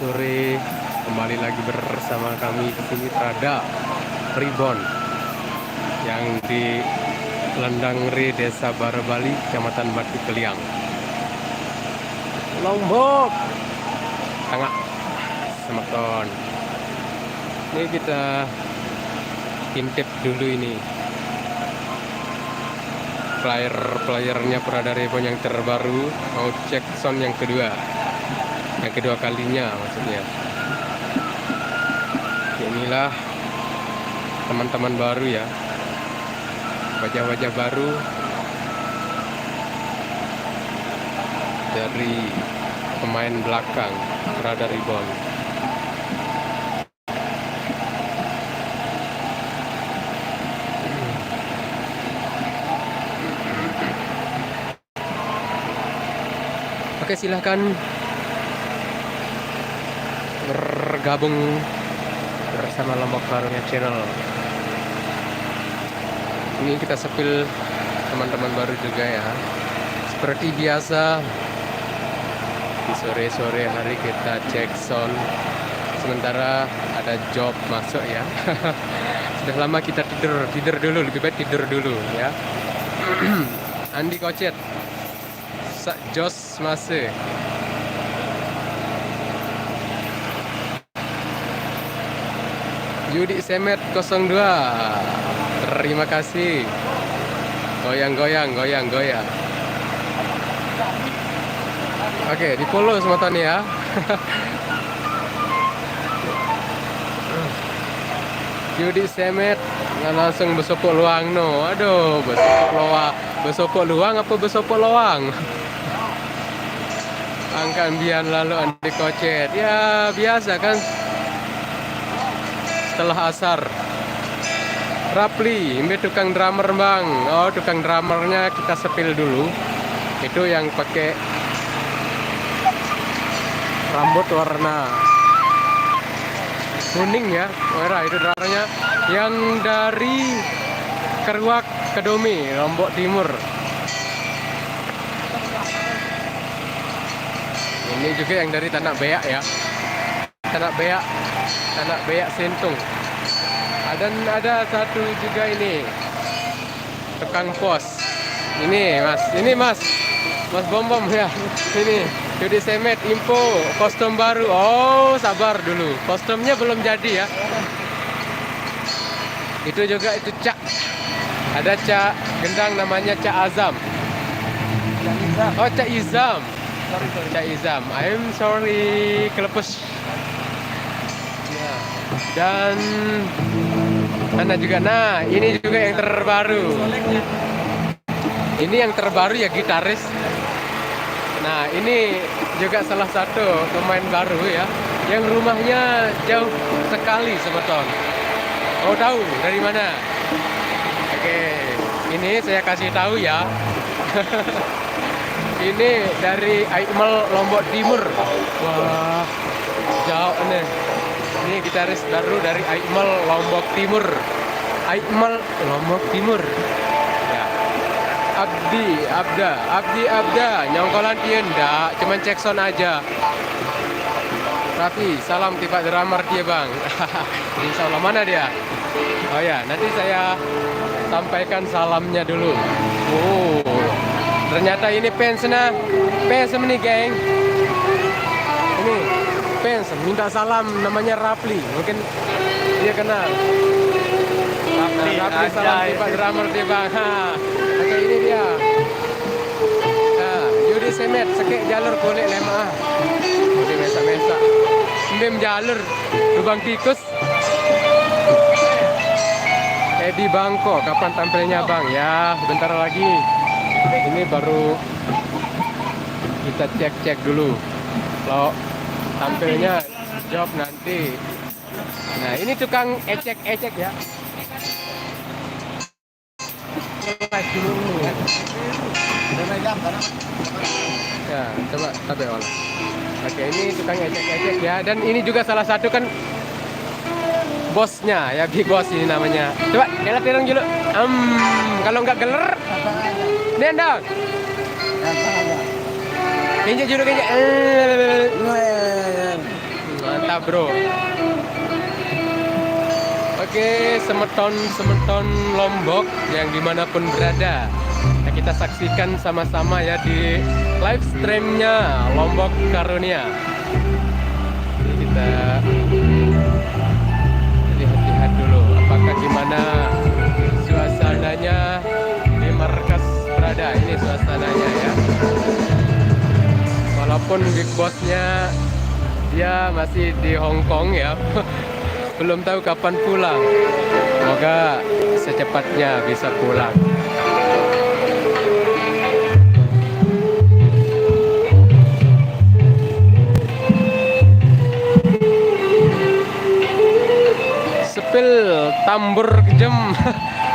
sore, kembali lagi bersama kami di sini Trada Ribon yang di Lendangre, Desa Barabali, Kecamatan Batu Keliang, Lombok Tengah, Semeton. Ini kita intip dulu ini player-playernya Trada Ribon yang terbaru, mau cek sound yang kedua kalinya maksudnya. Inilah teman-teman baru ya, wajah-wajah baru dari pemain belakang Trada Ribon. Oke, silahkan bergabung bersama Lombok Barunya Channel. Ini kita sepil teman-teman baru juga ya. Seperti biasa di sore-sore hari kita cek sound. Sementara ada job masuk ya. Sudah lama kita tidur dulu, lebih baik tidur dulu ya. Andi Kocet, Sak Jos masih. Yudi Semet 02, terima kasih. Goyang. Oke, di follow semua nih ya. Yudi Semet nggak langsung besopok luang no. Aduh, besopok luang apa besopok luang? Angkat bian lalu Andi Kocet. Ya biasa kan. Setelah asar, Rapli, ini tukang drummer bang. Oh, tukang drummernya kita sepil dulu. Itu yang pakai rambut warna kuning ya, merah. Itu drummernya yang dari Keruak Kedomi, Lombok Timur. Ini juga yang dari Tanah Beak ya, Tanah Beak Sentung. Dan ada satu juga ini tukang pos. Ini mas Bom ya. Ini Yudi Semet info kostum baru. Oh, sabar dulu, kostumnya belum jadi ya. Itu juga itu Cak. Ada Cak Gendang namanya Cak Azam. Oh, Cak Izam. Cak Izam. I'm sorry, kelepus. Dan mana juga, nah ini juga yang terbaru. Ini yang terbaru ya, gitaris. Nah ini juga salah satu pemain baru ya, yang rumahnya jauh sekali sebetulnya. Oh, tahu dari mana? Oke, ini saya kasih tahu ya. Ini dari Aikmal Lombok Timur. Wah, jauh nih. Ini gitaris baru dari Aikmal Lombok Timur. Aikmal Lombok Timur. Ya. Abdi Abda, nyongkolan dia ndak, cuman cek sound aja. Rafi, salam tiba drummer dia bang. Insya Allah, mana dia? Oh ya, nanti saya sampaikan salamnya dulu. Oh, ternyata ini fans nih geng. Ini fans minta salam, namanya Rapli, mungkin dia kenal. Rapli salam tiba drummer dia bang. Oke, ini dia. Nah, Yudi Semet sekek jalur golek lemah. Yudi mesa mbem jalur lubang tikus. Edi Bangko, kapan tampilnya bang? Ya, sebentar lagi. Ini baru kita cek dulu. Kalau tampilnya job nanti. Nah, ini tukang ecek ya. Ya, coba tape olah. Oke, ini tukang ecek ya. Dan ini juga salah satu kan bosnya ya, big boss ini namanya. Coba gelar tirang dulu. Kalau nggak geler, nendang. Injek dulu, injek. mantap bro. Oke, semeton Lombok yang dimanapun berada, nah, kita saksikan sama-sama ya di live streamnya Lombok Karunia. Jadi kita lihat dulu apakah gimana suasananya di markas berada. Ini suasananya ya, walaupun big bossnya dia masih di Hong Kong ya. Belum tahu kapan pulang. Semoga secepatnya bisa pulang. Sepil tambur kejem.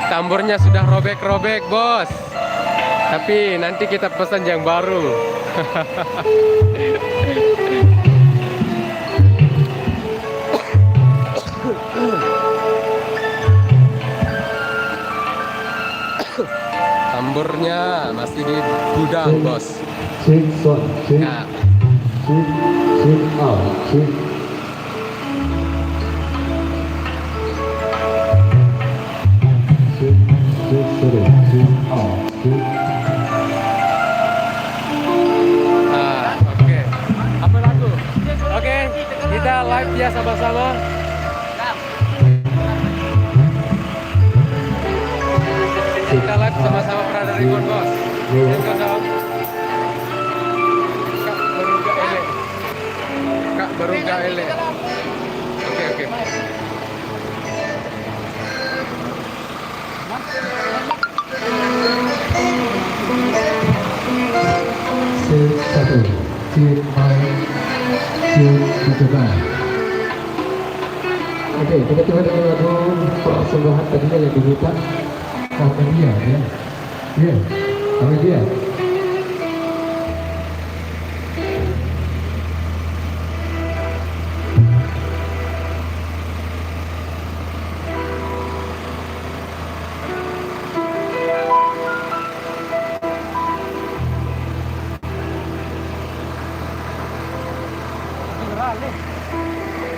Tamburnya sudah robek-robek, bos. Tapi nanti kita pesan yang baru. Tamburnya masih di gudang, bos. Nah. Oke. Apa lagu? Oke, kita live ya sama-sama. Kita live sama-sama Brother Record, bos. Yang dong. Kak Beruga Ele. Oke. Satu, dicoba. Oke, kita coba dengan lagu persembahan tadinya yang diminta. Amelia, ya, Amelia.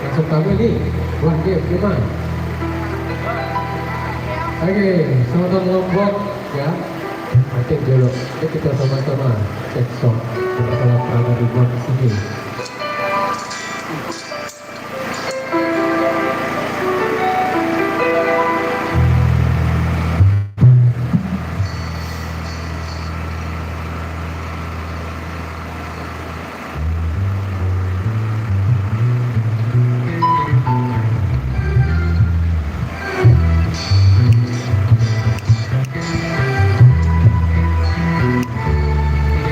Langsung tamu ini, wah game gimana? Oke, selamat Lombok ya. Nanti dulu, kita sama-sama cek song bersama Brother Record di sini.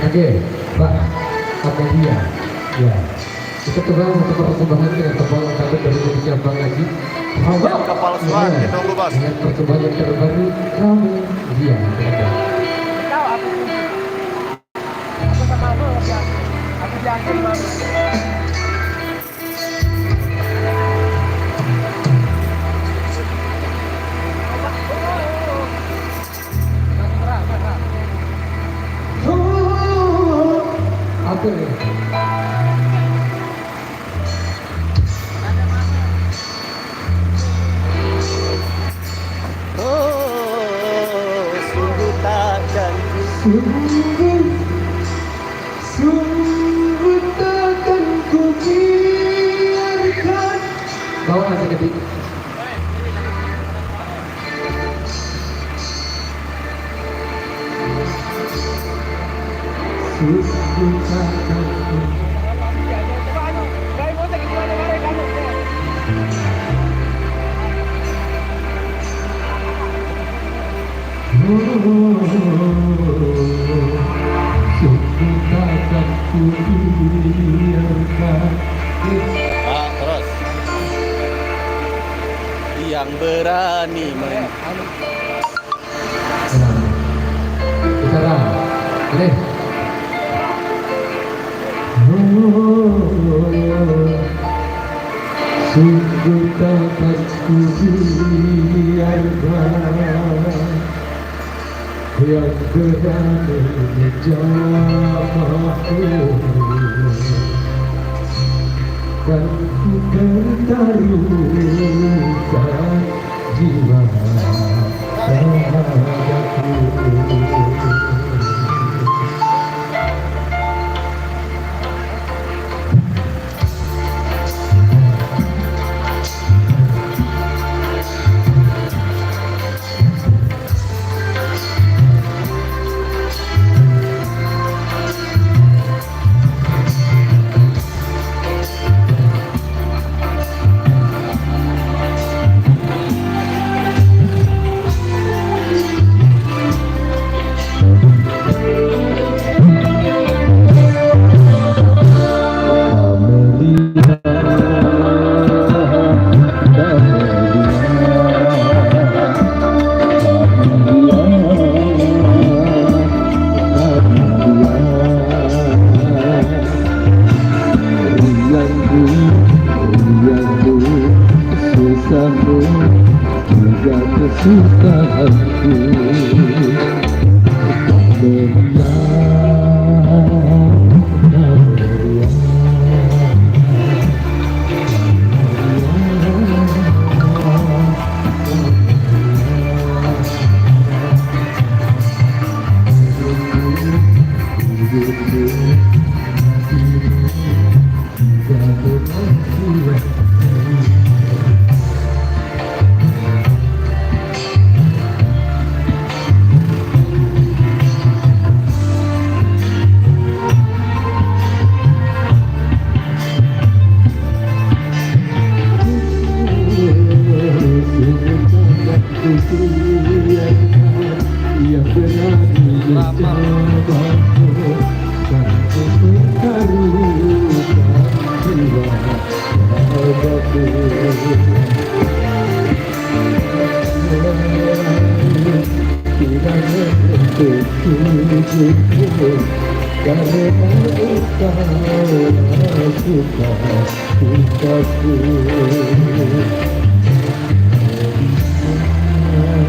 Oke, Pak, apa dia? Ya, kita coba satu persembahan dengan tebal kami dari Bukit Jambang lagi. Jam kapal selam, ditunggu bos. Dengan percobaan yang terbaru, kami dia. Tahu aku sama lu ya. Aku yakin banget. Apa ini? Sungguh takkan Sungguh takkan ku biarkan. Bawa sedikit. Sungguh takkan ku. Sungguh takkan ku biarkan. terus yang berani Kita dah. Boleh. Sungguh takkan ku biarkan yang berani menjamahku dan ku bertaruhkan jiwa padaku.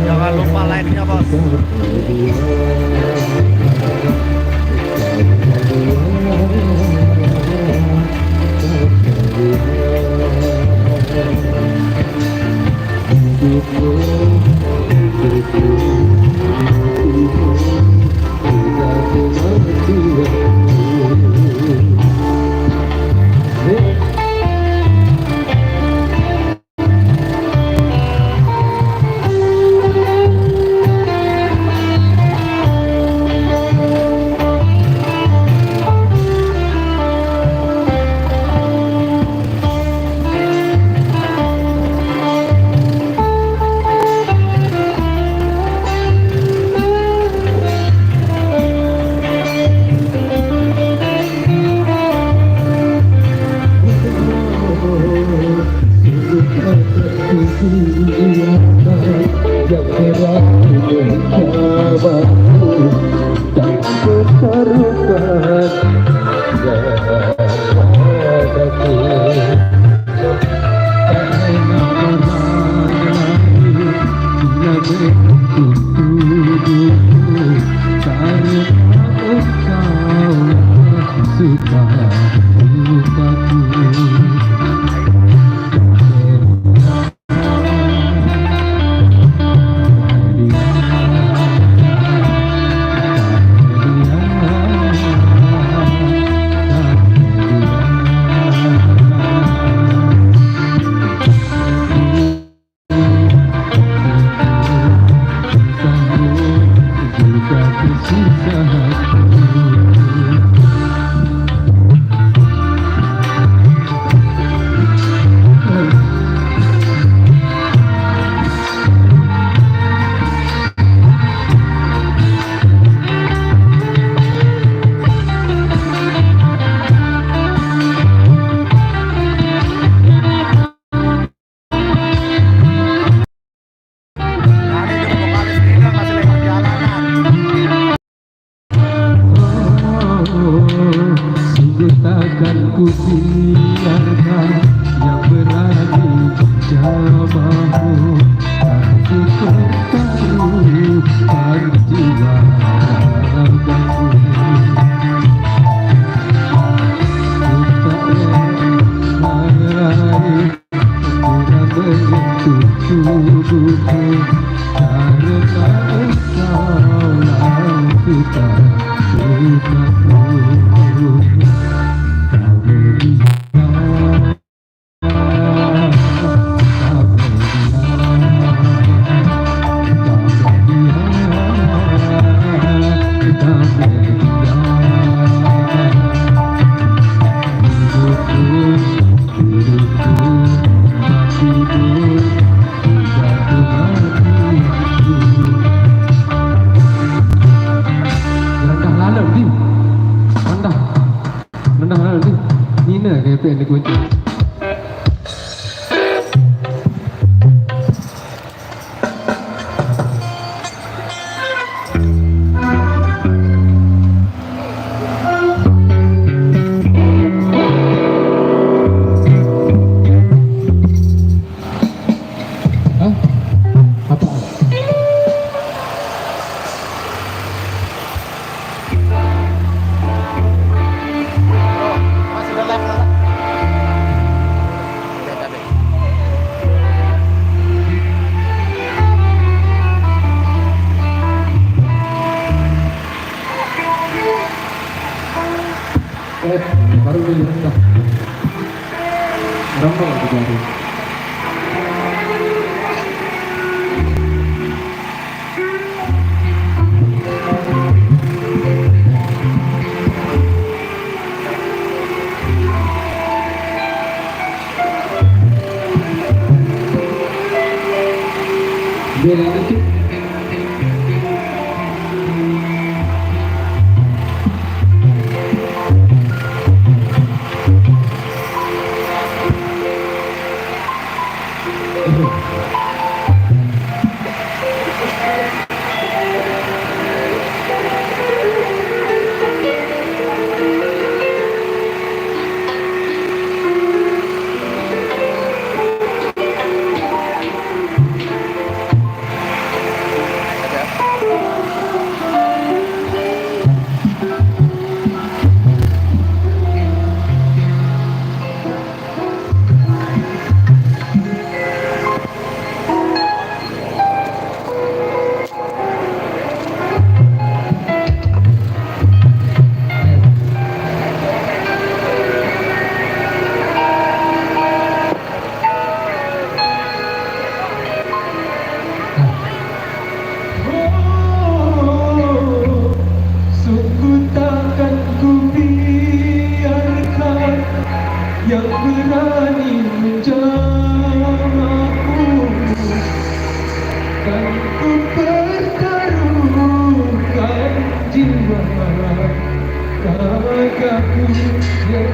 Jangan lupa like-nya, Bos. tubuhku karena engkaulah kita rumahku. Kau berikan Nina kayak pengen dikunci. Hah? Apa? Masih udah live kan? Baru beli rendah. Berapa lagi jadi? Bela itu. Yang berani menjamaku, kan ku pertaruhkan jiwa ragaku yang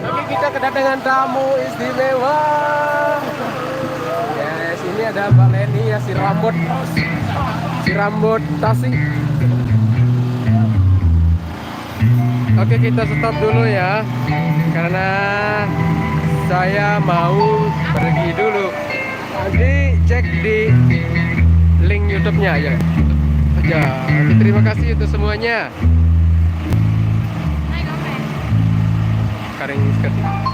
Oke, kita kedatangan tamu istimewa. Yes, ini ada Mbak Leni ya, si rambut tasik. Oke, kita stop dulu ya, karena saya mau pergi dulu. Jadi cek di link YouTube-nya ya. Oke, terima kasih untuk semuanya. Karing sekali.